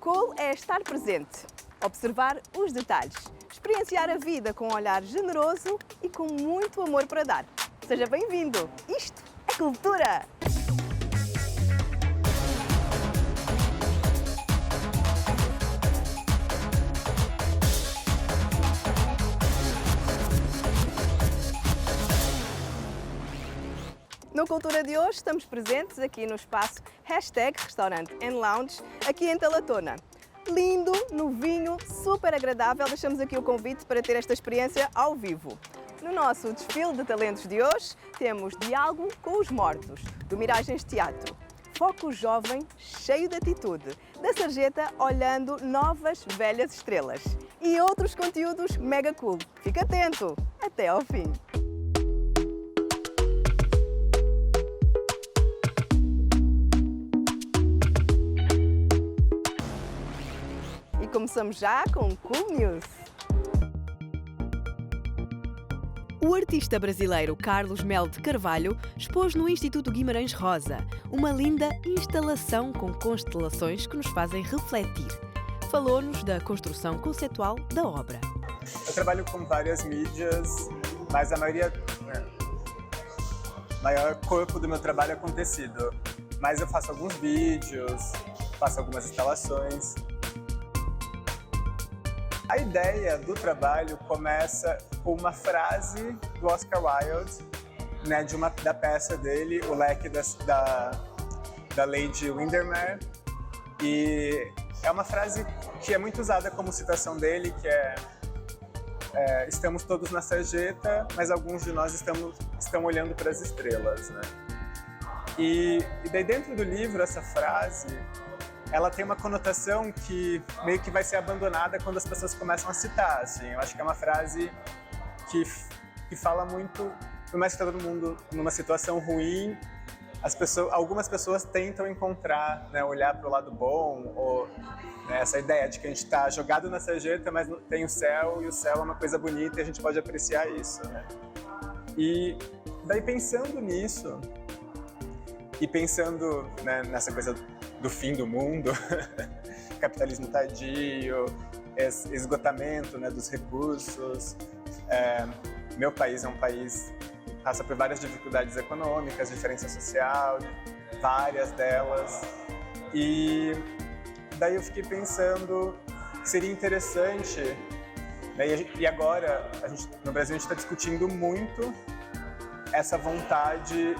Cool é estar presente, observar os detalhes, experienciar a vida com um olhar generoso e com muito amor para dar. Seja bem-vindo! Isto é cultura! No Cultura de hoje estamos presentes aqui no espaço #Restaurant and Lounge, aqui em Talatona. Lindo, novinho, super agradável. Deixamos aqui o convite para ter esta experiência ao vivo. No nosso desfile de talentos de hoje temos Diálogo com os Mortos, do Miragens Teatro. Foco jovem, cheio de atitude, da Sarjeta olhando novas velhas estrelas. E outros conteúdos mega cool. Fica atento! Até ao fim! E começamos já com Cool News. O artista brasileiro Carlos Melo de Carvalho expôs no Instituto Guimarães Rosa uma linda instalação com constelações que nos fazem refletir. Falou-nos da construção conceitual da obra. Eu trabalho com várias mídias, mas a maioria, o maior corpo do meu trabalho é com tecido. Mas eu faço alguns vídeos, faço algumas instalações. A ideia do trabalho começa com uma frase do Oscar Wilde, né, da peça dele, O Leque da Lady Windermere. E é uma frase que é muito usada como citação dele, que estamos todos na sarjeta, mas alguns de nós estão olhando para as estrelas, né? E daí dentro do livro, essa frase, ela tem uma conotação que meio que vai ser abandonada quando as pessoas começam a citar, assim. Eu acho que é uma frase que fala muito, por mais que todo mundo numa situação ruim, algumas pessoas tentam encontrar, né, olhar para o lado bom, ou né, essa ideia de que a gente está jogado na sarjeta, mas tem o céu, e o céu é uma coisa bonita e a gente pode apreciar isso, né? E daí pensando nisso, e pensando, né, nessa coisa do fim do mundo, capitalismo tardio, esgotamento, né, dos recursos. Meu país é um país que passa por várias dificuldades econômicas, diferença social, várias delas. E daí eu fiquei pensando que seria interessante, né, e agora no Brasil a gente está discutindo muito essa vontade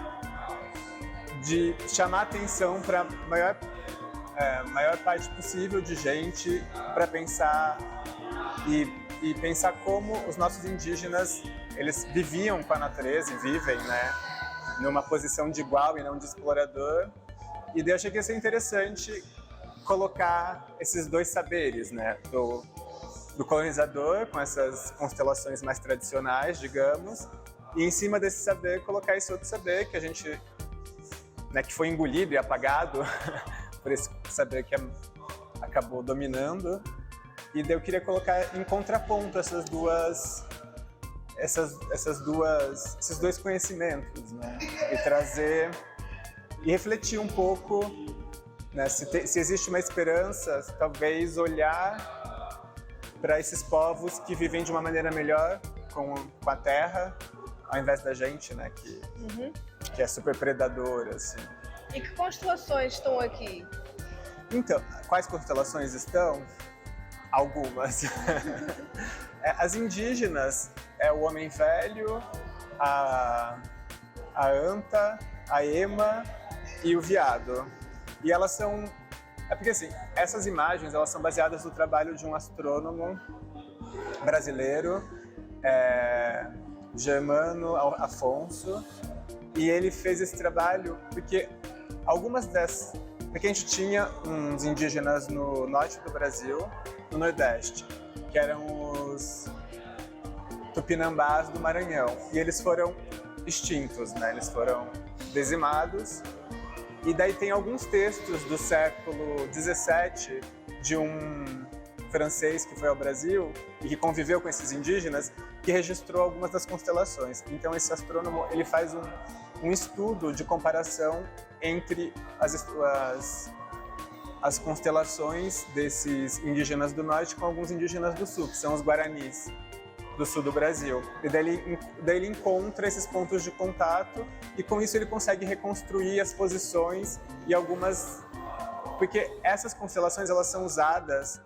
de chamar atenção para a maior parte possível de gente para pensar e pensar como os nossos indígenas, eles viviam com a natureza e vivem, né, numa posição de igual e não de explorador. E daí eu achei que ia ser interessante colocar esses dois saberes, né, do colonizador, com essas constelações mais tradicionais, digamos, e em cima desse saber colocar esse outro saber que a gente, né, que foi engolido e apagado por esse saber que acabou dominando. E daí eu queria colocar em contraponto esses dois conhecimentos, né, e trazer e refletir um pouco, né, se existe uma esperança, talvez olhar para esses povos que vivem de uma maneira melhor com a terra, ao invés da gente, né, que é super predador, assim. E que constelações estão aqui? Então, quais constelações estão? Algumas. As indígenas é o Homem Velho, a Anta, a Ema e o Viado. E elas são... porque assim, essas imagens, elas são baseadas no trabalho de um astrônomo brasileiro, Germano Afonso, e ele fez esse trabalho porque porque a gente tinha uns indígenas no norte do Brasil, no Nordeste, que eram os Tupinambás do Maranhão, e eles foram extintos, né? Eles foram dizimados. E daí tem alguns textos do século XVII de um francês que foi ao Brasil e que conviveu com esses indígenas, que registrou algumas das constelações. Então esse astrônomo, ele faz um estudo de comparação entre as constelações desses indígenas do norte com alguns indígenas do sul, que são os guaranis do sul do Brasil. E daí ele encontra esses pontos de contato e com isso ele consegue reconstruir as posições e algumas... Porque essas constelações elas são usadas,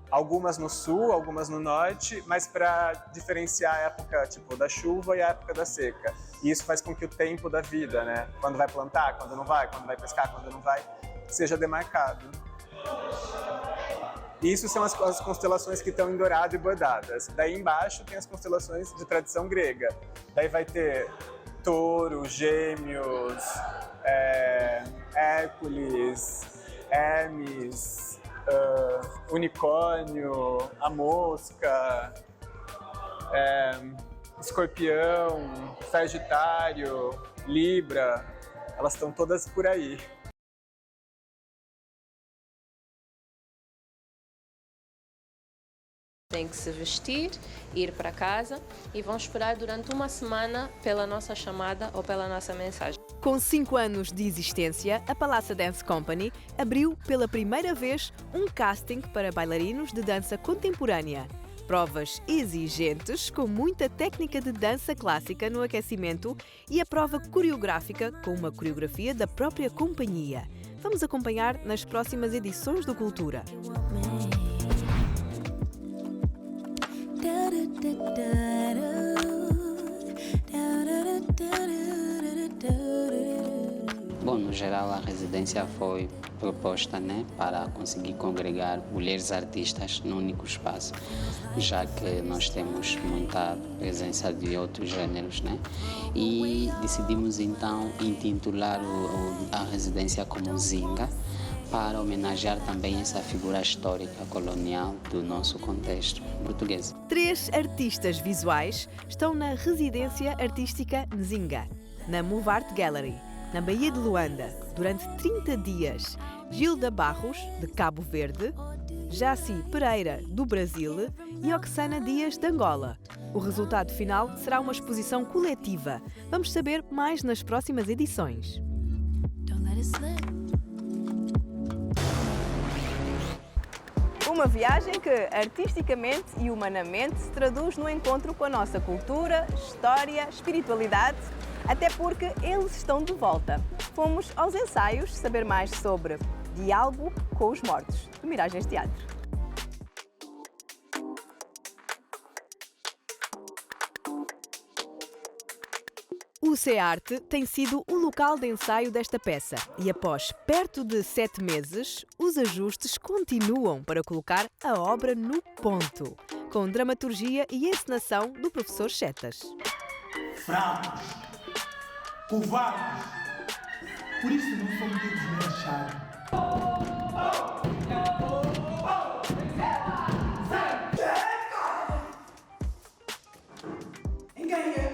algumas no sul, algumas no norte, mas para diferenciar a época tipo da chuva e a época da seca. E isso faz com que o tempo da vida, né, quando vai plantar, quando não vai, quando vai pescar, quando não vai, seja demarcado. Isso são as constelações que estão em dourado e bordadas. Daí embaixo tem as constelações de tradição grega. Daí vai ter Touro, Gêmeos, Hércules, Hermes, Unicórnio, a Mosca, Escorpião, Sagitário, Libra. Elas estão todas por aí. Tem que se vestir, ir para casa e vão esperar durante uma semana pela nossa chamada ou pela nossa mensagem. Com 5 anos de existência, a Palhaça Dance Company abriu pela primeira vez um casting para bailarinos de dança contemporânea. Provas exigentes, com muita técnica de dança clássica no aquecimento e a prova coreográfica com uma coreografia da própria companhia. Vamos acompanhar nas próximas edições do Cultura. Bom, no geral a residência foi proposta, né, para conseguir congregar mulheres artistas num único espaço, já que nós temos muita presença de outros gêneros, né, e decidimos então intitular a residência como Zinga, para homenagear também essa figura histórica colonial do nosso contexto português. 3 artistas visuais estão na residência artística Nzinga, na Move Art Gallery, na Baía de Luanda, durante 30 dias. Gilda Barros, de Cabo Verde, Jaci Pereira, do Brasil e Oxana Dias, de Angola. O resultado final será uma exposição coletiva. Vamos saber mais nas próximas edições. Uma viagem que, artisticamente e humanamente, se traduz no encontro com a nossa cultura, história, espiritualidade, até porque eles estão de volta. Fomos aos ensaios saber mais sobre Diálogo com os Mortos, do Miragens Teatro. O CEARTE tem sido o local de ensaio desta peça e após perto de 7 meses, os ajustes continuam para colocar a obra no ponto, com dramaturgia e encenação do professor Chetas. Fracos, covardes, por isso não somos desmanchados. Enganhei.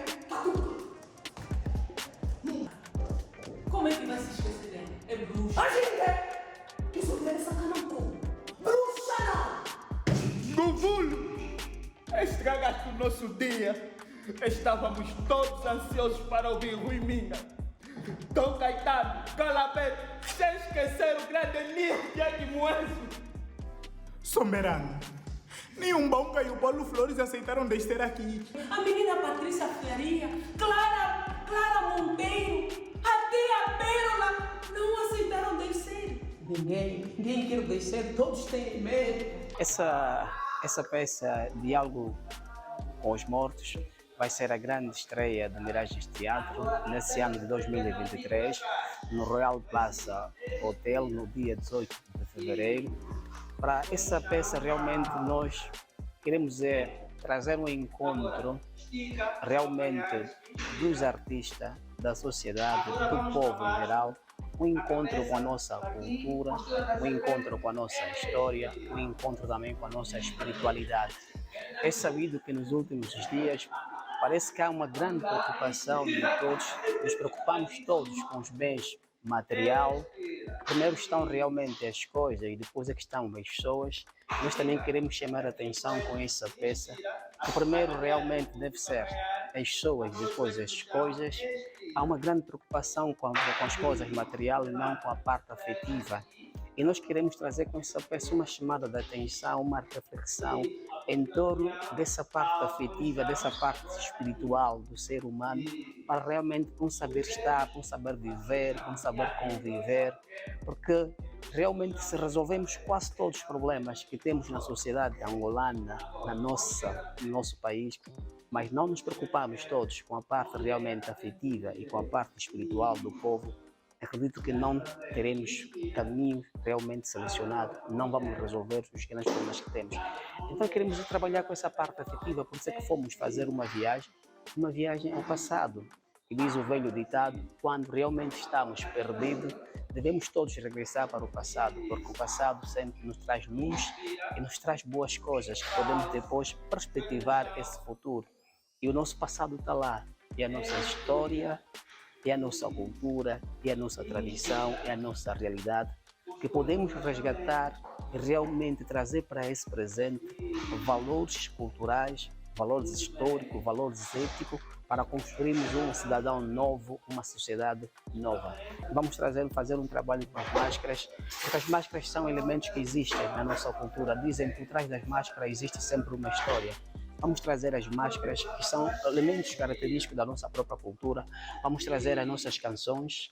Como é que vai se esquecer dela? É bruxa. A gente isso deve sacanar como? Bruxa não! Guvulo! Estragaste o nosso dia. Estávamos todos ansiosos para ouvir Rui Minga. Dom Caetano, Calabete, sem esquecer o grande Nídia de Moense. Somerano, nenhum Bonca e o Paulo Flores aceitaram descer aqui. A menina Patrícia Faria, Clara Monteiro, até a Pérola não aceitaram descer. Ninguém quer descer, todos têm medo. Essa peça, Diálogo com os Mortos, vai ser a grande estreia do Miragens Teatro nesse ano de 2023, no Royal Plaza Hotel, no dia 18 de fevereiro. Para essa peça, realmente, nós queremos trazer um encontro realmente dos artistas, da sociedade, do povo em geral, um encontro com a nossa cultura, um encontro com a nossa história, um encontro também com a nossa espiritualidade. É sabido que nos últimos dias parece que há uma grande preocupação de todos, nos preocupamos todos com os bens material. Primeiro estão realmente as coisas e depois é que estão as pessoas. Nós também queremos chamar a atenção com essa peça. O primeiro realmente deve ser as pessoas, depois as coisas. Há uma grande preocupação com as coisas materiais e não com a parte afetiva. E nós queremos trazer com essa peça uma chamada de atenção, uma reflexão em torno dessa parte afetiva, dessa parte espiritual do ser humano, para realmente um saber estar, um saber viver, um saber conviver, porque realmente se resolvemos quase todos os problemas que temos na sociedade angolana, no nosso país, mas não nos preocupamos todos com a parte realmente afetiva e com a parte espiritual do povo, acredito que não teremos caminho realmente selecionado, não vamos resolver os grandes problemas que temos. Então queremos trabalhar com essa parte afetiva, por isso é que fomos fazer uma viagem ao passado. E diz o velho ditado, quando realmente estamos perdidos, devemos todos regressar para o passado, porque o passado sempre nos traz luz e nos traz boas coisas que podemos depois perspectivar esse futuro. E o nosso passado está lá, e a nossa história, é a nossa cultura, é a nossa tradição, é a nossa realidade, que podemos resgatar e realmente trazer para esse presente valores culturais, valores históricos, valores éticos, para construirmos um cidadão novo, uma sociedade nova. Vamos fazer um trabalho com as máscaras, porque as máscaras são elementos que existem na nossa cultura. Dizem que por trás das máscaras existe sempre uma história. Vamos trazer as máscaras, que são elementos característicos da nossa própria cultura. Vamos trazer as nossas canções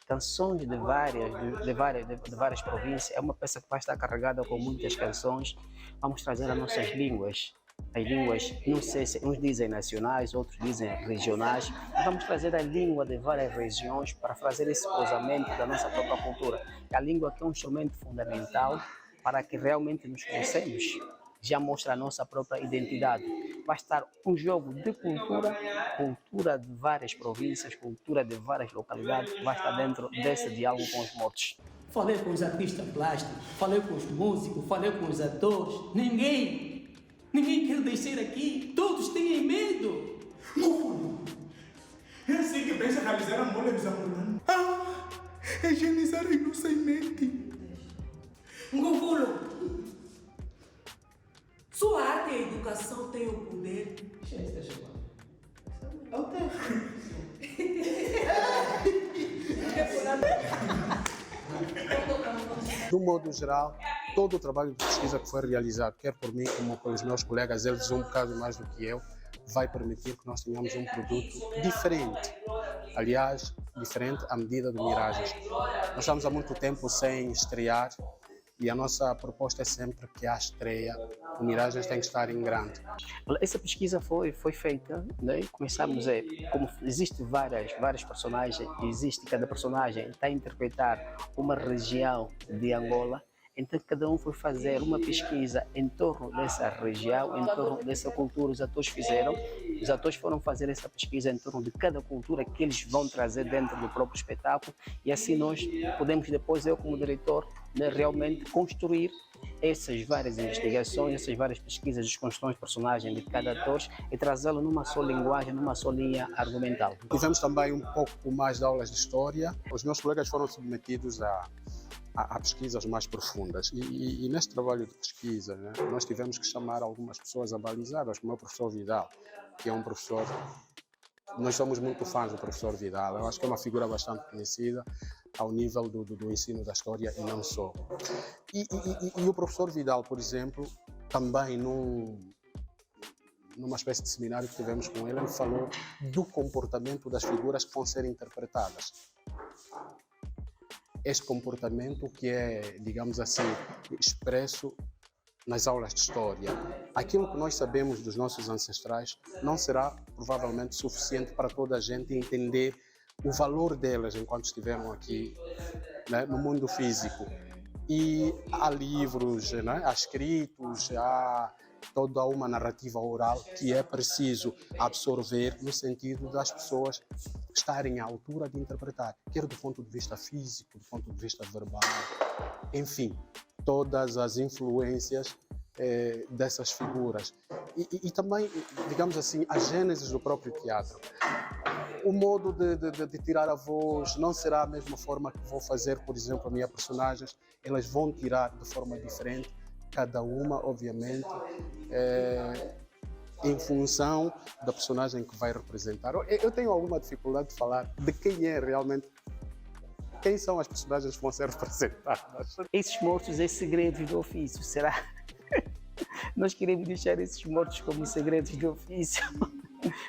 de várias províncias. É uma peça que vai estar carregada com muitas canções. Vamos trazer as nossas línguas. As línguas, não sei se uns dizem nacionais, outros dizem regionais. Vamos trazer a língua de várias regiões para fazer esse cruzamento da nossa própria cultura. A língua que é um instrumento fundamental para que realmente nos conhecemos. Já mostra a nossa própria identidade. Vai estar um jogo de cultura de várias províncias, cultura de várias localidades, vai estar dentro desse diálogo com os mortos. Falei com os artistas plásticos, falei com os músicos, falei com os atores. Ninguém quer descer aqui, todos têm medo. É assim que pensa realizar a mulher dos ambulantes. É higienizar a inocente. Ngovulo, sua arte e a educação têm o poder. Do modo geral, todo o trabalho de pesquisa que foi realizado, quer por mim como pelos meus colegas, eles um bocado mais do que eu, vai permitir que nós tenhamos um produto diferente. Aliás, diferente à medida de Miragens. Nós estamos há muito tempo sem estrear e a nossa proposta é sempre que a estreia o Miragens tem que estar em grande. Essa pesquisa foi feita, né? Começamos como existe várias personagens, cada personagem está a interpretar uma região de Angola, então cada um foi fazer uma pesquisa em torno dessa região, em torno dessa cultura. Os atores foram fazer essa pesquisa em torno de cada cultura que eles vão trazer dentro do próprio espetáculo, e assim nós podemos depois, eu como diretor, né, realmente construir essas várias investigações, essas várias pesquisas, desconstruções de personagens de cada ator e trazê-lo numa só linguagem, numa só linha argumental. Tivemos também um pouco mais de aulas de história. Os meus colegas foram submetidos a pesquisas mais profundas e neste trabalho de pesquisa, né, nós tivemos que chamar algumas pessoas abalizadas, como o professor Vidal, que é um professor. Nós somos muito fãs do professor Vidal. Eu acho que é uma figura bastante conhecida ao nível do ensino da história e não só. E o professor Vidal, por exemplo, também numa espécie de seminário que tivemos com ele falou do comportamento das figuras que vão ser interpretadas. Este comportamento que é, digamos assim, expresso nas aulas de história. Aquilo que nós sabemos dos nossos ancestrais não será provavelmente suficiente para toda a gente entender o valor delas enquanto estiveram aqui, né, no mundo físico. E há livros, né, há escritos, há toda uma narrativa oral que é preciso absorver no sentido das pessoas estarem à altura de interpretar, quer do ponto de vista físico, do ponto de vista verbal, enfim, todas as influências dessas figuras. E também, digamos assim, a gênese do próprio teatro. O modo de tirar a voz não será a mesma forma que vou fazer, por exemplo, a minha personagens, elas vão tirar de forma diferente, cada uma, obviamente, em função da personagem que vai representar. Eu tenho alguma dificuldade de falar de quem é realmente quem são as personagens que vão ser representadas. Esses mortos é segredos do ofício, será? Nós queremos deixar esses mortos como segredos do ofício,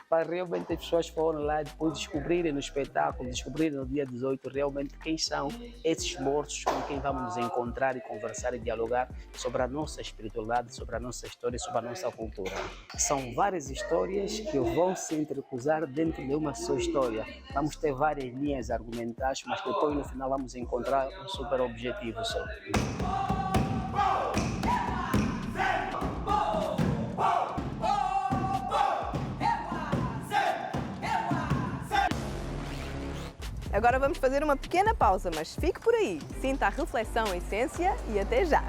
para realmente as pessoas foram lá depois descobrirem no espetáculo, descobrirem no dia 18 realmente quem são esses mortos com quem vamos nos encontrar e conversar e dialogar sobre a nossa espiritualidade, sobre a nossa história, sobre a nossa cultura. São várias histórias que vão se intercruzar dentro de uma só história. Vamos ter várias linhas argumentais, mas depois no final vamos encontrar um super objetivo só. Agora vamos fazer uma pequena pausa, mas fique por aí. Sinta a reflexão em essência e até já!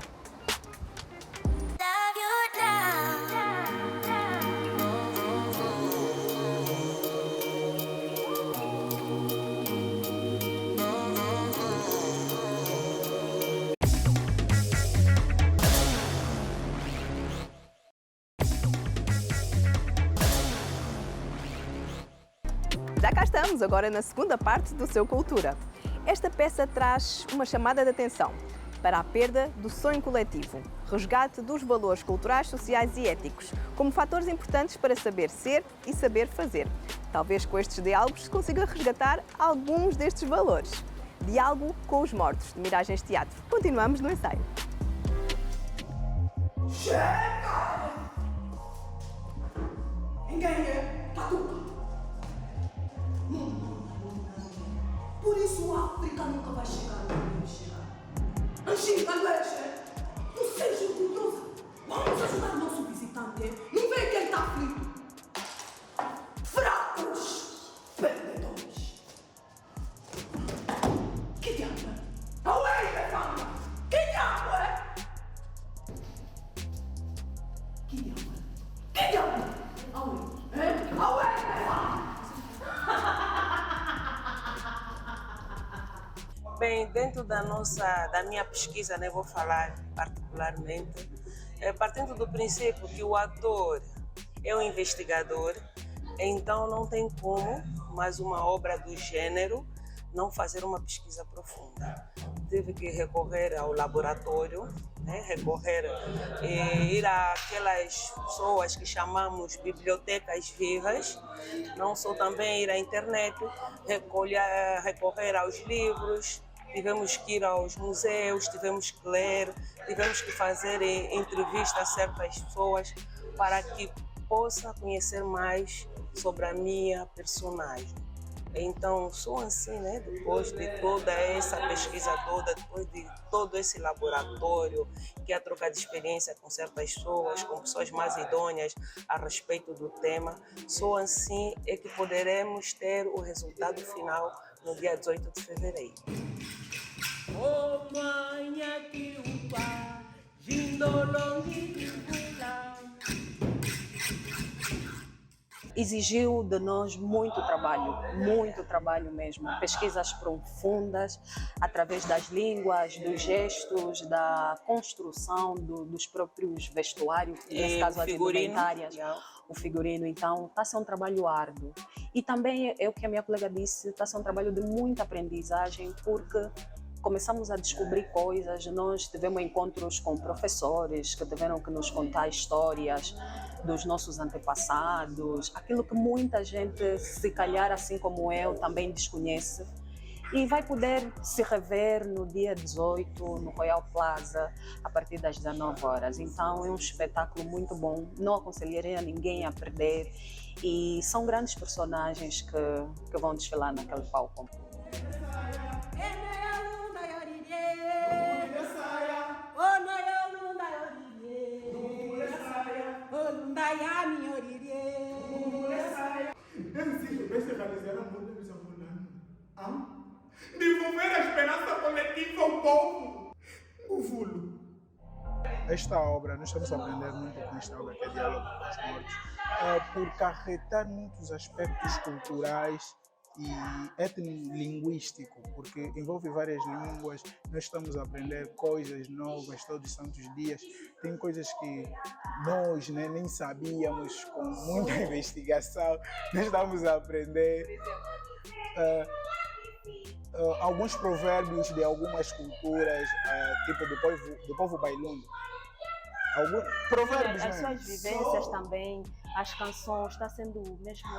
Já cá estamos, agora na segunda parte do Seu Cultura. Esta peça traz uma chamada de atenção para a perda do sonho coletivo, resgate dos valores culturais, sociais e éticos, como fatores importantes para saber ser e saber fazer. Talvez com estes diálogos se consiga resgatar alguns destes valores. Diálogo com os Mortos, de Miragens Teatro. Continuamos no ensaio. Chega! Ninguém é Catuca. Por isso a África nunca vai chegar onde deve chegar. Anchiga, Leche, tu seja orgulhosa. Vamos ajudar o nosso visitante. Não vê que ele está aflito. Fracos, perdedores. Que diabo é? Auê, Stefano! Que diabo é? Que diabo é? Que diabo é? Auê, é? Auê, Stefano! Bem, dentro da minha pesquisa, né, vou falar particularmente, partindo do princípio que o ator é um investigador, então não tem como, mais uma obra do gênero, não fazer uma pesquisa profunda. Tive que recorrer ao laboratório, né, ir àquelas pessoas que chamamos bibliotecas vivas, não só também ir à internet, recorrer aos livros. Tivemos que ir aos museus, tivemos que ler, tivemos que fazer entrevistas a certas pessoas para que possa conhecer mais sobre a minha personagem. Então, sou assim, né? Depois de toda essa pesquisa toda, depois de todo esse laboratório, que é a troca de experiência com certas pessoas, com pessoas mais idôneas a respeito do tema, só assim é que poderemos ter o resultado final no dia 18 de fevereiro. Exigiu de nós muito trabalho mesmo, pesquisas profundas através das línguas, dos gestos, da construção dos próprios vestuários, nesse caso as indumentárias, o figurino. Então está a ser um trabalho árduo. E também é o que a minha colega disse, está a ser um trabalho de muita aprendizagem, porque começamos a descobrir coisas, nós tivemos encontros com professores que tiveram que nos contar histórias dos nossos antepassados, aquilo que muita gente, se calhar assim como eu, também desconhece. E vai poder se rever no dia 18, no Royal Plaza, a partir das 19 horas. Então é um espetáculo muito bom, não aconselharia ninguém a perder. E são grandes personagens que vão desfilar naquele palco. Devolver a esperança coletiva ao povo. O Vulo. Esta obra, nós estamos a aprender muito com esta obra, que é Diálogo com os Mortos, por carregar muitos aspectos culturais e etnolinguístico, porque envolve várias línguas, nós estamos a aprender coisas novas todos os santos dias, tem coisas que nós nem sabíamos, com muita investigação, nós estamos a aprender. alguns provérbios de algumas culturas, tipo do povo bailundo. Provérbios As mesmo. suas vivências também, as canções, está sendo mesmo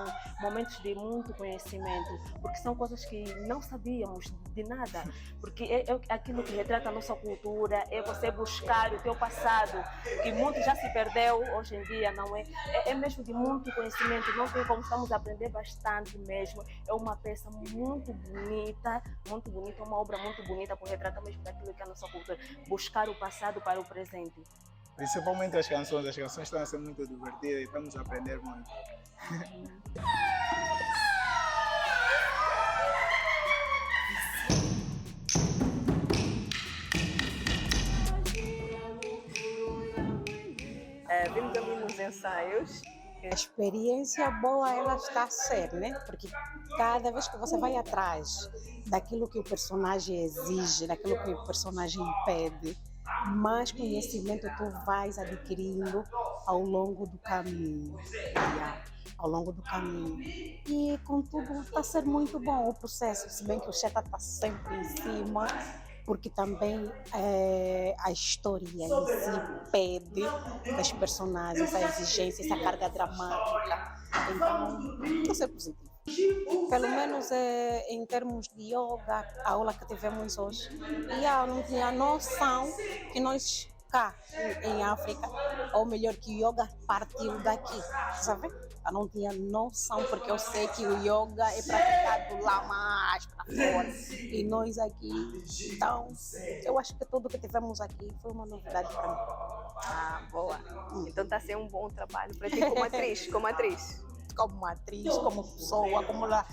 momentos de muito conhecimento, porque são coisas que não sabíamos de nada, porque é aquilo que retrata a nossa cultura, é você buscar o teu passado, que muito já se perdeu hoje em dia, não é? É mesmo de muito conhecimento, não tem como, estamos a aprender bastante mesmo, é uma peça muito bonita, uma obra muito bonita, porque retrata mesmo daquilo que é a nossa cultura, buscar o passado para o presente. Principalmente as canções estão a ser muito divertidas e estamos a aprender muito. Vimos ali nos ensaios. A experiência boa ela está a ser, né? Porque cada vez que você vai atrás daquilo que o personagem exige, daquilo que o personagem pede, mais conhecimento tu vais adquirindo ao longo do caminho. Ao longo do caminho. E, contudo, está a ser muito bom o processo, se bem que o Cheta está sempre em cima, porque também a história em si pede das personagens, a exigência, essa carga dramática. Então, está a ser positivo. Pelo menos em termos de yoga, a aula que tivemos hoje, eu não tinha noção que nós cá em África, ou melhor, que o yoga partiu daqui, sabe? Eu não tinha noção, porque eu sei que o yoga é praticado lá mais para fora, e nós aqui. Então, eu acho que tudo que tivemos aqui foi uma novidade para mim. Ah, boa. Então está a ser um bom trabalho para ti como atriz, como atriz. Como atriz, como pessoa, como lá,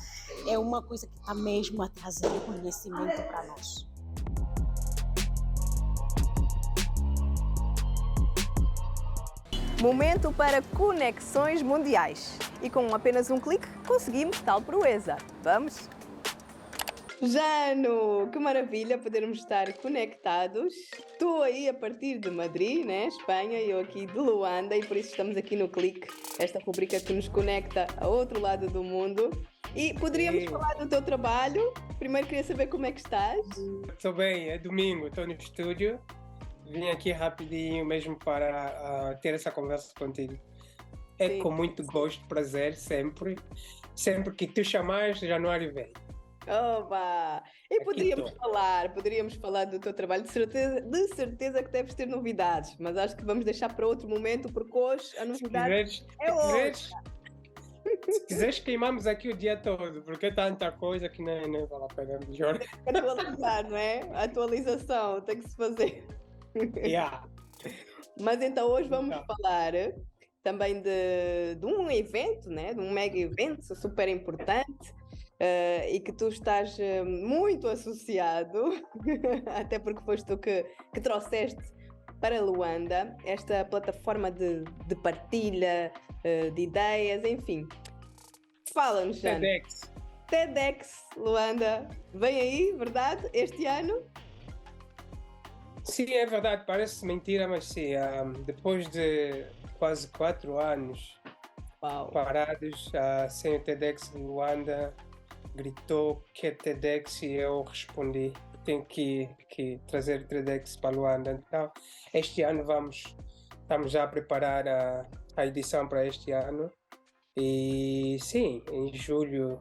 é uma coisa que está mesmo a trazer conhecimento para nós. Momento para conexões mundiais. E com apenas um clique conseguimos tal proeza. Vamos? Jano, que maravilha podermos estar conectados. Tu aí a partir de Madrid, né, Espanha, e eu aqui de Luanda, e por isso estamos aqui no Clique, esta rubrica que nos conecta a outro lado do mundo. E poderíamos falar do teu trabalho? Primeiro queria saber como é que estás. Estou bem, é domingo, estou no estúdio. Vim aqui rapidinho mesmo para ter essa conversa contigo. É Sim. Com muito gosto, prazer, sempre. Sempre que tu chamares, Januário vem. Oba! E poderíamos falar do teu trabalho, de certeza que deves ter novidades, mas acho que vamos deixar para outro momento, porque hoje a novidade é hoje. Se quiseres, queimamos aqui o dia todo, porque é tanta coisa que nem vale a pena, melhor. Atualizar, não é? A atualização tem que se fazer. Yeah. Mas então hoje vamos falar também de um evento, né? De um mega evento super importante. E que tu estás muito associado, até porque foste tu que trouxeste para Luanda esta plataforma de partilha de ideias, enfim. Fala-nos, Jano. TEDx Luanda, vem aí, verdade? Este ano? Sim, é verdade, parece mentira, mas sim, depois de quase 4 anos parados sem o TEDx de Luanda, gritou que é TEDx e eu respondi, tenho que trazer o TEDx para Luanda. Então, este ano estamos já a preparar a edição para este ano e sim, em julho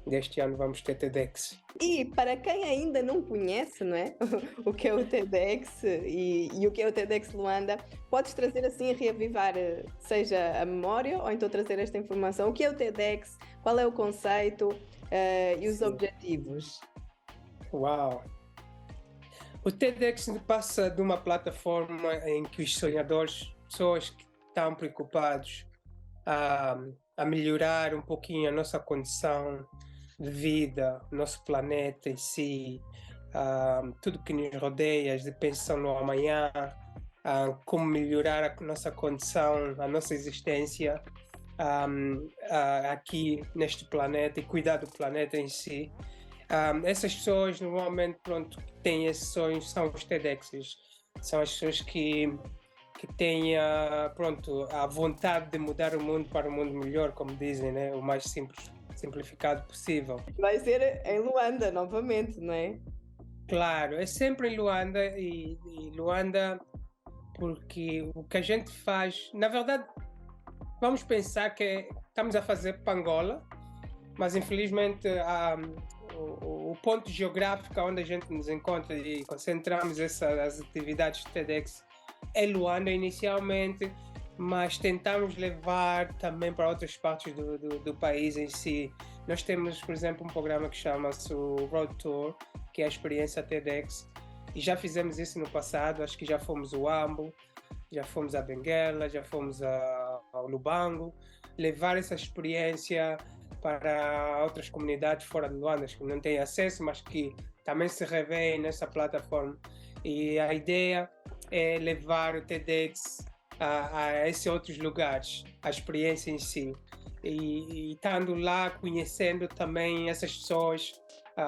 deste ano vamos ter TEDx. E para quem ainda não conhece, não é? O que é o TEDx e o que é o TEDx Luanda, podes trazer assim, reavivar, seja a memória ou então trazer esta informação. O que é o TEDx? Qual é o conceito? E os objetivos? Uau! O TEDx passa de uma plataforma em que os sonhadores, pessoas que estão preocupados a melhorar um pouquinho a nossa condição de vida, o nosso planeta em si, tudo que nos rodeia, de pensão no amanhã, como melhorar a nossa condição, a nossa existência aqui neste planeta e cuidar do planeta em si. Essas pessoas normalmente têm esses sonhos, são os TEDx's, são as pessoas que têm a vontade de mudar o mundo para um mundo melhor, como dizem, né? O mais simples simplificado possível. Vai ser em Luanda novamente, não é? Claro, é sempre em Luanda e Luanda porque o que a gente faz, na verdade, vamos pensar que estamos a fazer para Angola, mas infelizmente o ponto geográfico onde a gente nos encontra e concentramos as atividades de TEDx é Luanda inicialmente, mas tentamos levar também para outras partes do país em si. Nós temos, por exemplo, um programa que chama-se o Road Tour, que é a experiência TEDx, e já fizemos isso no passado. Acho que já fomos ao Ambo, já fomos a Benguela, já fomos ao Lubango, levar essa experiência para outras comunidades fora de Luanda que não têm acesso, mas que também se revêem nessa plataforma. E a ideia é levar o TEDx a esses outros lugares, a experiência em si. E estando lá, conhecendo também essas pessoas,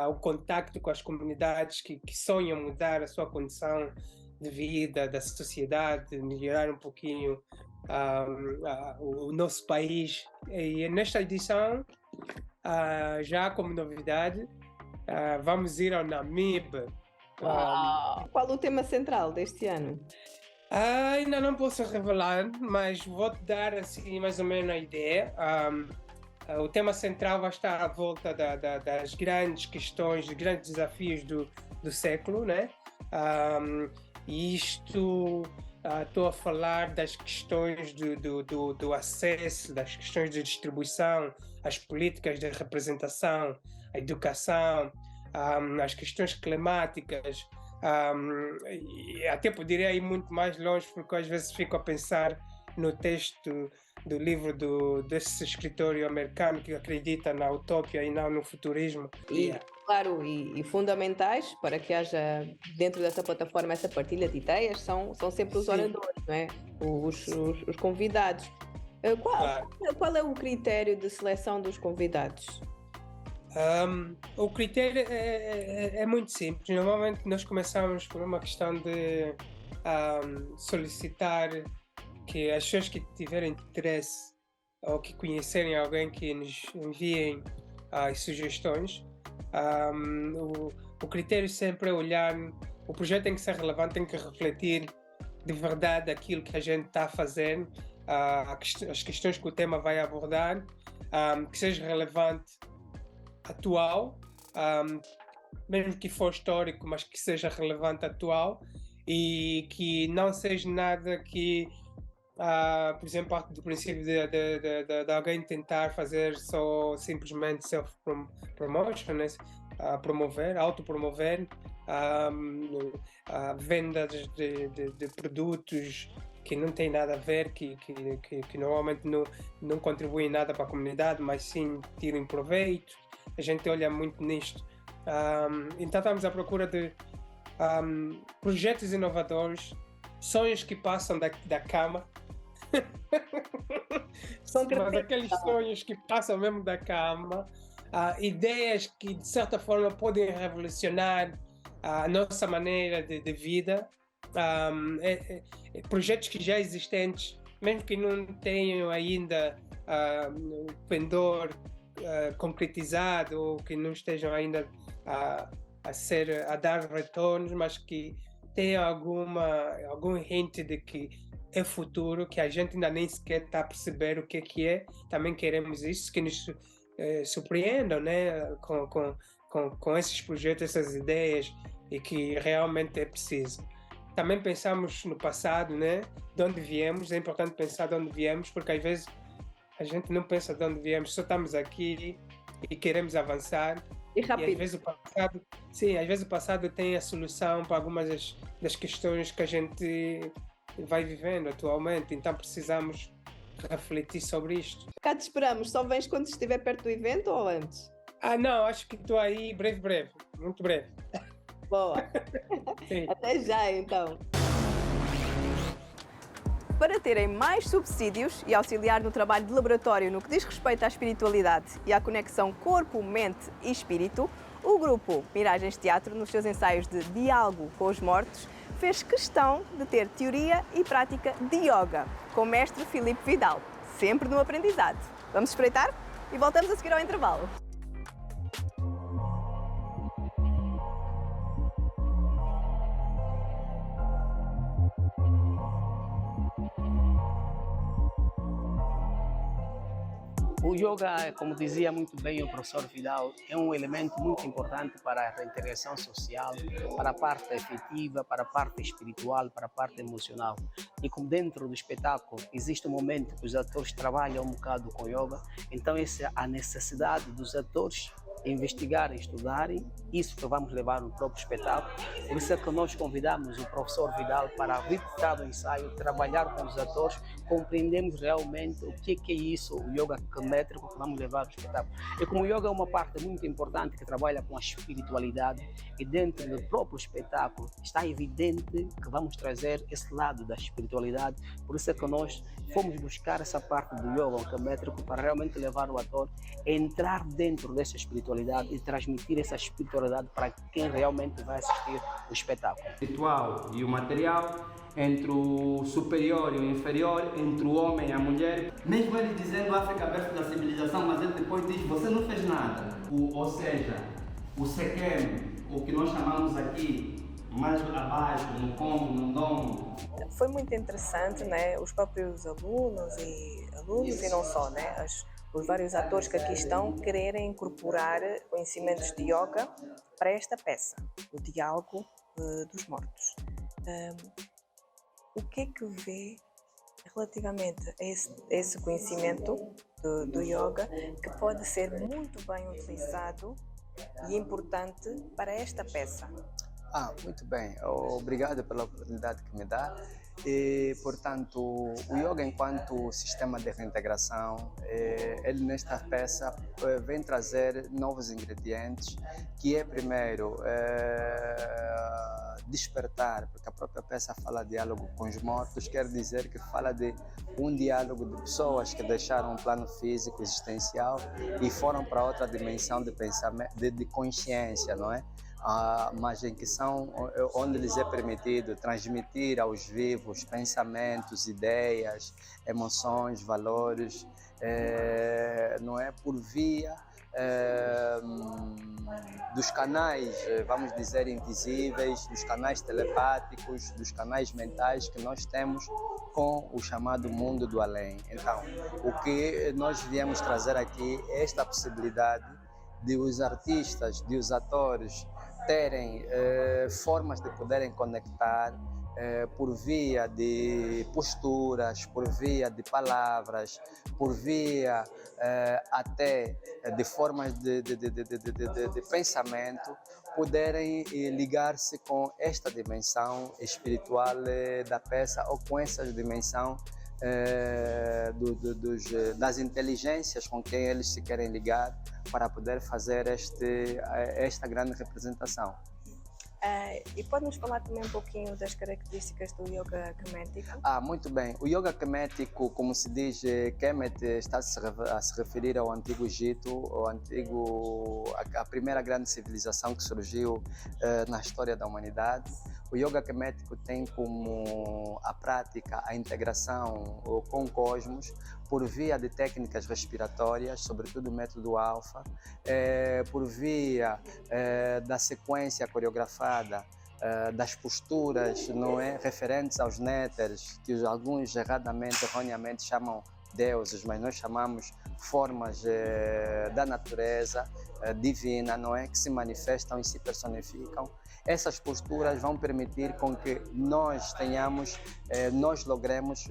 o contacto com as comunidades que sonham mudar a sua condição de vida, da sociedade, melhorar um pouquinho o nosso país. E nesta edição, já como novidade, vamos ir ao Namibe. Qual o tema central deste ano? Ainda não posso revelar, mas vou-te dar assim mais ou menos a ideia. O tema central vai estar à volta das grandes questões, dos grandes desafios do século, né? E isto estou a falar das questões do acesso, das questões de distribuição, as políticas de representação, a educação, as questões climáticas. E até poderia ir muito mais longe, porque às vezes fico a pensar no texto do livro desse escritor americano que acredita na utopia e não no futurismo. Claro, e fundamentais para que haja dentro dessa plataforma essa partilha de ideias são sempre os oradores, não é? Os convidados. Qual é o critério de seleção dos convidados? O critério é muito simples. Normalmente nós começamos por uma questão de solicitar que as pessoas que tiverem interesse ou que conhecerem alguém que nos enviem as sugestões. O critério sempre é olhar, o projeto tem que ser relevante, tem que refletir de verdade aquilo que a gente está a fazer, as questões que o tema vai abordar, que seja relevante, atual, mesmo que for histórico, mas que seja relevante, atual, e que não seja nada que, por exemplo, parte do princípio de alguém tentar fazer só simplesmente self-promotion, né? Autopromover, vendas de produtos que não têm nada a ver, que normalmente não contribuem nada para a comunidade, mas sim tiram proveito. A gente olha muito nisto. Então estamos à procura de projetos inovadores, sonhos que passam da cama. Mas aqueles sonhos que passam mesmo da cama, ideias que de certa forma podem revolucionar a nossa maneira de vida, projetos que já existentes, mesmo que não tenham ainda pendor concretizado ou que não estejam ainda a dar retornos, mas que tenham algum hint de que é futuro, que a gente ainda nem sequer está a perceber o que é. Também queremos isso, que nos surpreendam, né? com esses projetos, essas ideias, e que realmente é preciso. Também pensamos no passado, né? De onde viemos. É importante pensar de onde viemos, porque às vezes a gente não pensa de onde viemos, só estamos aqui e queremos avançar. E rápido. E às vezes o passado tem a solução para algumas das questões que a gente vai vivendo atualmente, então precisamos refletir sobre isto. Cá te esperamos, só vens quando estiver perto do evento ou antes? Não, acho que estou aí breve, muito breve. Boa. Até já, então. Para terem mais subsídios e auxiliar no trabalho de laboratório no que diz respeito à espiritualidade e à conexão corpo, mente e espírito, o grupo Miragens Teatro, nos seus ensaios de diálogo com os mortos, fez questão de ter teoria e prática de yoga com o mestre Filipe Vidal, sempre no aprendizado. Vamos espreitar? e voltamos a seguir ao intervalo. O yoga, como dizia muito bem o professor Vidal, é um elemento muito importante para a reintegração social, para a parte afetiva, para a parte espiritual, para a parte emocional. E como dentro do espetáculo existe um momento que os atores trabalham um bocado com yoga, então essa é a necessidade dos atores investigarem, estudarem, isso que vamos levar no próprio espetáculo. Por isso é que nós convidamos o professor Vidal para vir para o ensaio, trabalhar com os atores, compreendemos realmente o que é isso, o yoga kemétrico que vamos levar no espetáculo. E como o yoga é uma parte muito importante que trabalha com a espiritualidade, e dentro do próprio espetáculo está evidente que vamos trazer esse lado da espiritualidade, por isso é que nós fomos buscar essa parte do yoga kemétrico para realmente levar o ator a entrar dentro dessa espiritualidade e transmitir essa espiritualidade para quem realmente vai assistir o espetáculo. O espiritual e o material, entre o superior e o inferior, entre o homem e a mulher. Mesmo ele dizendo África berço da civilização, mas ele depois diz, você não fez nada. Ou seja, o Sequem, o que nós chamamos aqui, mais abaixo, no Congo, no Ndongo. Foi muito interessante, né? Os próprios alunos e não só, né? Os vários atores que aqui estão quererem incorporar conhecimentos de yoga para esta peça, o Diálogo dos Mortos. O que é que vê relativamente a esse conhecimento do yoga que pode ser muito bem utilizado e importante para esta peça? Muito bem. Obrigado pela oportunidade que me dá. E, portanto, o yoga enquanto sistema de reintegração, ele nesta peça vem trazer novos ingredientes, que é primeiro despertar, porque a própria peça fala de diálogo com os mortos, quer dizer que fala de um diálogo de pessoas que deixaram um plano físico existencial e foram para outra dimensão de pensamento, de consciência, não é? Mas em que são onde lhes é permitido transmitir aos vivos pensamentos, ideias, emoções, valores, não é, por via dos canais, vamos dizer, invisíveis, dos canais telepáticos, dos canais mentais que nós temos com o chamado mundo do além. Então, o que nós viemos trazer aqui é esta possibilidade de os artistas, de os atores terem formas de poderem conectar por via de posturas, por via de palavras, por via até de formas de pensamento, poderem ligar-se com esta dimensão espiritual da peça ou com essa dimensão das inteligências com quem eles se querem ligar para poder fazer esta grande representação. E pode-nos falar também um pouquinho das características do yoga kemético? Muito bem. O yoga kemético, como se diz, Kemet está a se referir ao Antigo Egito, a primeira grande civilização que surgiu na história da humanidade. O yoga kemético tem como a prática a integração com o cosmos por via de técnicas respiratórias, sobretudo o método alfa, por via da sequência coreografada, das posturas, não é, referentes aos néteres, que alguns erroneamente chamam deuses, mas nós chamamos formas da natureza divina, não é, que se manifestam e se personificam. Essas posturas vão permitir com que nós logremos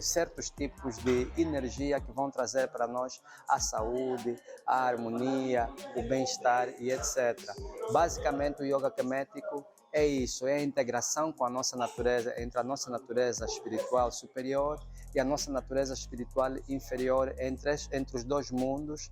certos tipos de energia que vão trazer para nós a saúde, a harmonia, o bem-estar e etc. Basicamente, o yoga kemético é isso, é a integração com a nossa natureza, entre a nossa natureza espiritual superior e a nossa natureza espiritual inferior, entre os dois mundos,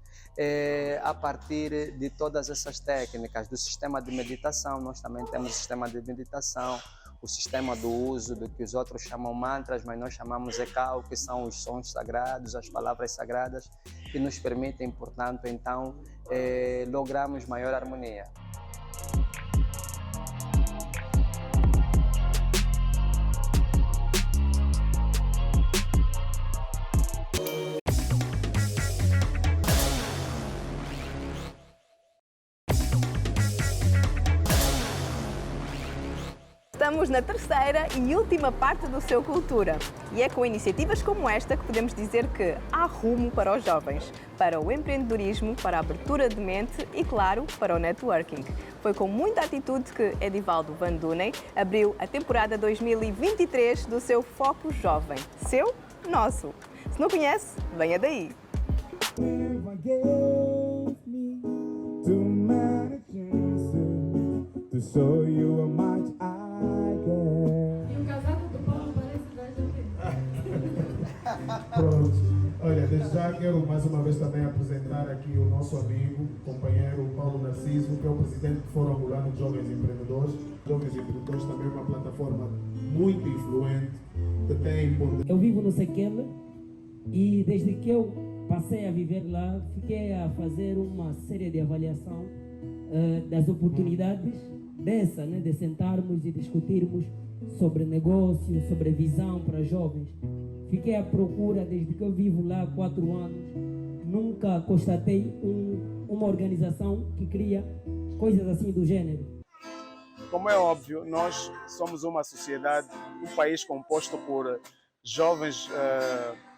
a partir de todas essas técnicas, do sistema de meditação. Nós também temos o sistema de meditação, o sistema do uso do que os outros chamam mantras, mas nós chamamos Ekau, que são os sons sagrados, as palavras sagradas, que nos permitem, portanto, então, lograrmos maior harmonia. Estamos na terceira e última parte do Seu Cultura. E é com iniciativas como esta que podemos dizer que há rumo para os jovens, para o empreendedorismo, para a abertura de mente e, claro, para o networking. Foi com muita atitude que Edivaldo Van Dunen abriu a temporada 2023 do seu Foco Jovem. Seu, nosso. Se não conhece, venha daí. Show you how much I care. E o casaco do Paulo parece velho. Pronto. Olha, desde já quero mais uma vez também apresentar aqui o nosso amigo, companheiro Paulo Narciso, que é o presidente do Fórum Angolano de Jovens Empreendedores. Jovens Empreendedores também é uma plataforma muito influente que tem... Eu vivo no Sequele e desde que eu passei a viver lá, fiquei a fazer uma série de avaliação das oportunidades dessa, né, de sentarmos e discutirmos sobre negócio, sobre visão para jovens. Fiquei à procura desde que eu vivo lá há 4 anos. Nunca constatei uma organização que cria coisas assim do gênero. Como é óbvio, nós somos uma sociedade, um país composto por jovens,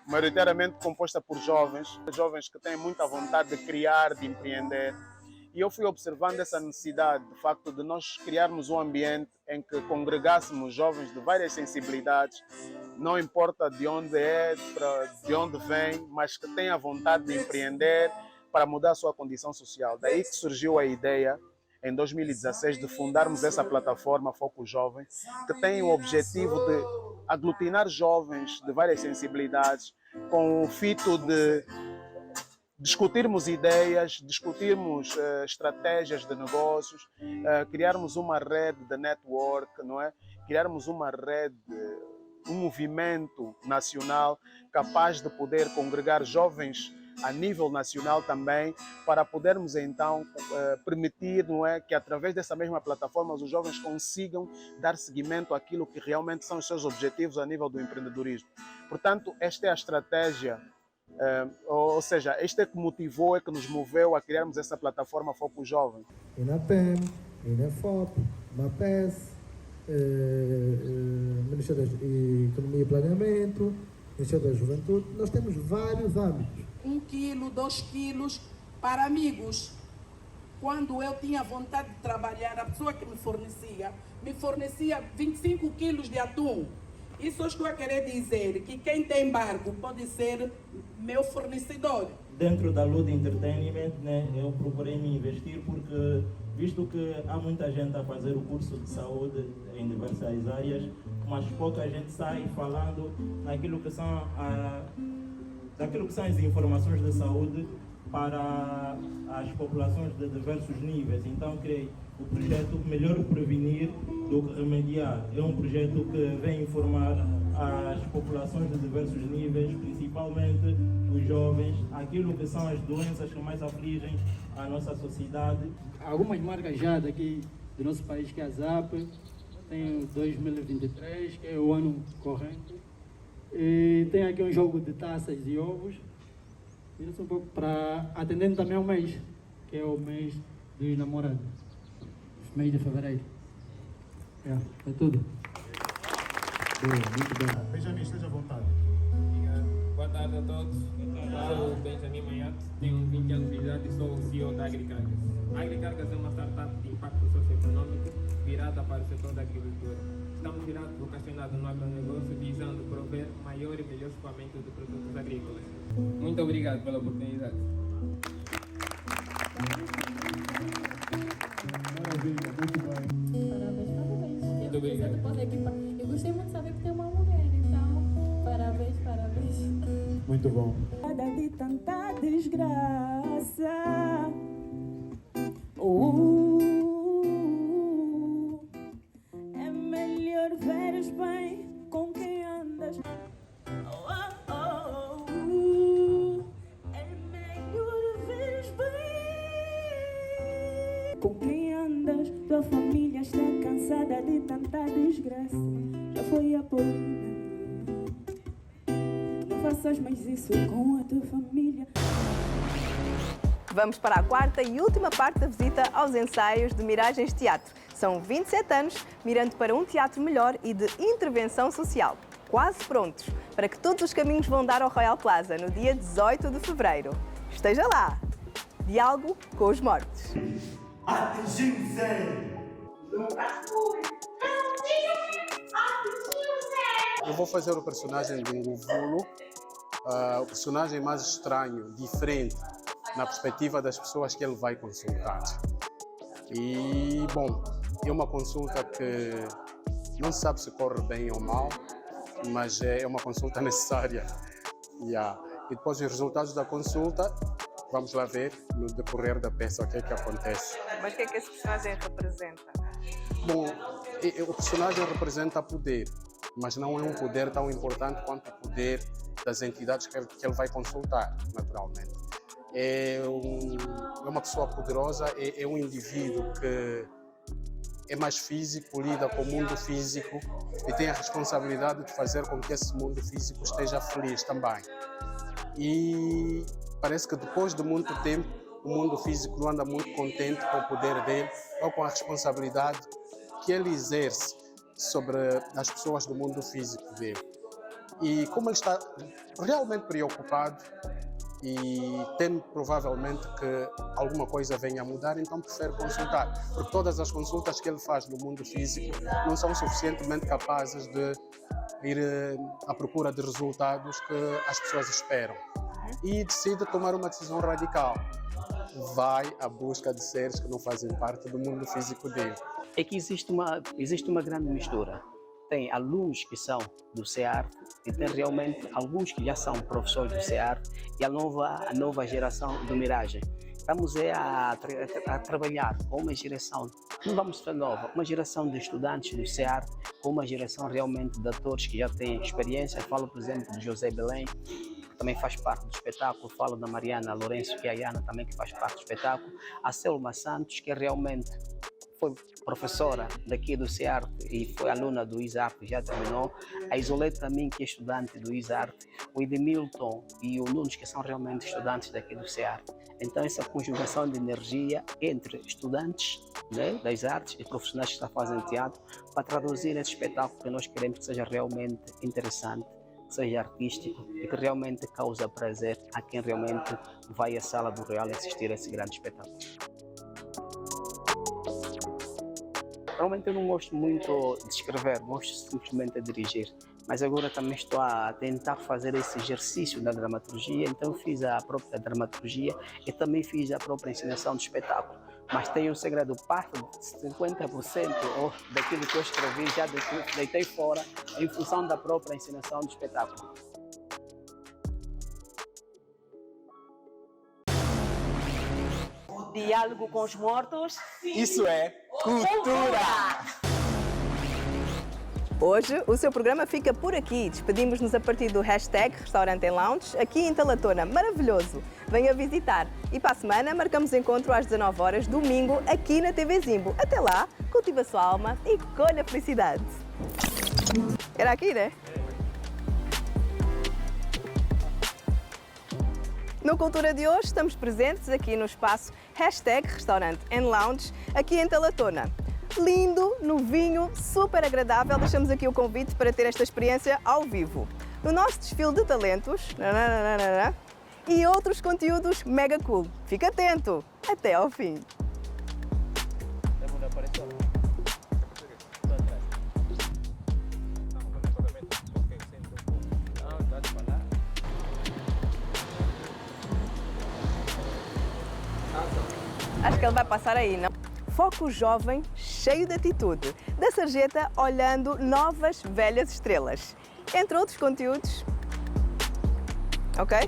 maioritariamente composta por jovens que têm muita vontade de criar, de empreender. E eu fui observando essa necessidade, de facto, de nós criarmos um ambiente em que congregássemos jovens de várias sensibilidades, não importa de onde é, de onde vem, mas que tenham vontade de empreender para mudar a sua condição social. Daí que surgiu a ideia, em 2016, de fundarmos essa plataforma Foco Jovem, que tem o objetivo de aglutinar jovens de várias sensibilidades, com o fito de discutirmos ideias, discutirmos estratégias de negócios, criarmos uma rede de network, não é? Criarmos uma rede, um movimento nacional capaz de poder congregar jovens a nível nacional também, para podermos então permitir, não é, que através dessa mesma plataforma os jovens consigam dar seguimento àquilo que realmente são os seus objetivos a nível do empreendedorismo. Portanto, esta é a estratégia. Ou seja, este é que motivou, é que nos moveu a criarmos essa plataforma Foco Jovem. INAPEM, INAFOP, MAPES, Ministério da Economia e Planeamento, Ministério da Juventude. Nós temos vários âmbitos. 1 quilo, 2 quilos para amigos. Quando eu tinha vontade de trabalhar, a pessoa que me fornecia 25 quilos de atum. Isso eu estou a querer dizer que quem tem embargo pode ser meu fornecedor. Dentro da Lud Entertainment, né, eu procurei me investir porque, visto que há muita gente a fazer o curso de saúde em diversas áreas, mas pouca gente sai falando naquilo que são daquilo que são as informações de saúde para as populações de diversos níveis. Então criei o projeto Melhor Prevenir do que Remediar. É um projeto que vem informar as populações de diversos níveis, principalmente os jovens, aquilo que são as doenças que mais afligem a nossa sociedade. Algumas marcas já daqui do nosso país, que é a ZAP, tem 2023, que é o ano corrente, e tem aqui um jogo de taças e ovos. Isso um pouco para atendendo também ao mês, que é o mês dos namorados, mês de fevereiro. É tudo. Muito bem. Benjamin, esteja à vontade. Boa tarde a todos. Sou Benjamin Manhato, tenho 20 anos de idade e sou o CEO da Agricargas. A Agricargas é uma startup de impacto socioeconômico virada para o setor da agricultura. Estamos vocacionados no agronegócio visando prover maior e melhor escoamento de produtos agrícolas. Muito obrigado pela oportunidade. Maravilha, muito bem. Parabéns. Muito obrigado. Eu gostei muito de saber que tem uma mulher, então parabéns. Muito bom. De tanta desgraça. É melhor veres bem com quem andas. É melhor veres bem com quem andas. Tua família está cansada de tanta desgraça. Já foi abolida. Não faças mais isso com a tua família. Vamos para a quarta e última parte da visita aos ensaios de Miragens Teatro. São 27 anos, mirando para um teatro melhor e de intervenção social. Quase prontos para que todos os caminhos vão dar ao Royal Plaza no dia 18 de fevereiro. Esteja lá! Diálogo com os mortos. Atingimos zero! Eu vou fazer o personagem de Nguvulo, o personagem mais estranho, diferente, na perspectiva das pessoas que ele vai consultar. E, bom, é uma consulta que não se sabe se corre bem ou mal, mas é uma consulta necessária. E depois dos resultados da consulta, vamos lá ver no decorrer da peça o que é que acontece. Mas o que é que esse personagem representa? Bom, o personagem representa poder, mas não é um poder tão importante quanto o poder das entidades que ele vai consultar, naturalmente. É uma pessoa poderosa, é um indivíduo que é mais físico, lida com o mundo físico e tem a responsabilidade de fazer com que esse mundo físico esteja feliz também. E parece que depois de muito tempo, o mundo físico não anda muito contente com o poder dele ou com a responsabilidade que ele exerce sobre as pessoas do mundo físico dele. E como ele está realmente preocupado e teme provavelmente que alguma coisa venha a mudar, então prefere consultar, porque todas as consultas que ele faz no mundo físico não são suficientemente capazes de ir à procura de resultados que as pessoas esperam. E decide tomar uma decisão radical. Vai à busca de seres que não fazem parte do mundo físico dele. É que existe uma grande mistura. Tem alunos que são do CEART e tem realmente alguns que já são professores do CEART e a nova geração do Miragem. Estamos a trabalhar com uma geração, não vamos ser nova, uma geração de estudantes do CEART, com uma geração realmente de atores que já têm experiência. Falo, por exemplo, de José Belém, que também faz parte do espetáculo. Falo da Mariana Lourenço, que é a Iana, também que faz parte do espetáculo. A Selma Santos, que realmente foi professora daqui do CEART e foi aluna do ISART, já terminou. A Isolete também, que é estudante do ISART. O Edmilton e o Nunes, que são realmente estudantes daqui do CEART. Então, essa conjugação de energia entre estudantes, né, das artes e profissionais que fazem teatro, para traduzir esse espetáculo que nós queremos que seja realmente interessante, que seja artístico e que realmente causa prazer a quem realmente vai à sala do Royal assistir a esse grande espetáculo. Realmente eu não gosto muito de escrever, gosto simplesmente de dirigir. Mas agora também estou a tentar fazer esse exercício da dramaturgia, então fiz a própria dramaturgia e também fiz a própria encenação do espetáculo. Mas tem um segredo, parte de 50% daquilo que eu escrevi já deitei fora em função da própria encenação do espetáculo. Diálogo com os mortos. Isso é cultura! Hoje o seu programa fica por aqui. Despedimos-nos a partir do hashtag Restaurante Lounge, aqui em Talatona. Maravilhoso! Venha visitar. E para a semana marcamos encontro às 19 horas, domingo, aqui na TV Zimbo. Até lá, cultiva a sua alma e colha a felicidade. Era aqui, né? No Cultura de hoje estamos presentes aqui no espaço hashtag Restaurante Lounge, aqui em Talatona. Lindo, novinho, super agradável. Deixamos aqui o convite para ter esta experiência ao vivo. No nosso desfile de talentos e outros conteúdos mega cool. Fica atento! Até ao fim! Acho que ele vai passar aí, não? Foco jovem, cheio de atitude. Da sarjeta, olhando novas, velhas estrelas. Entre outros conteúdos. Ok?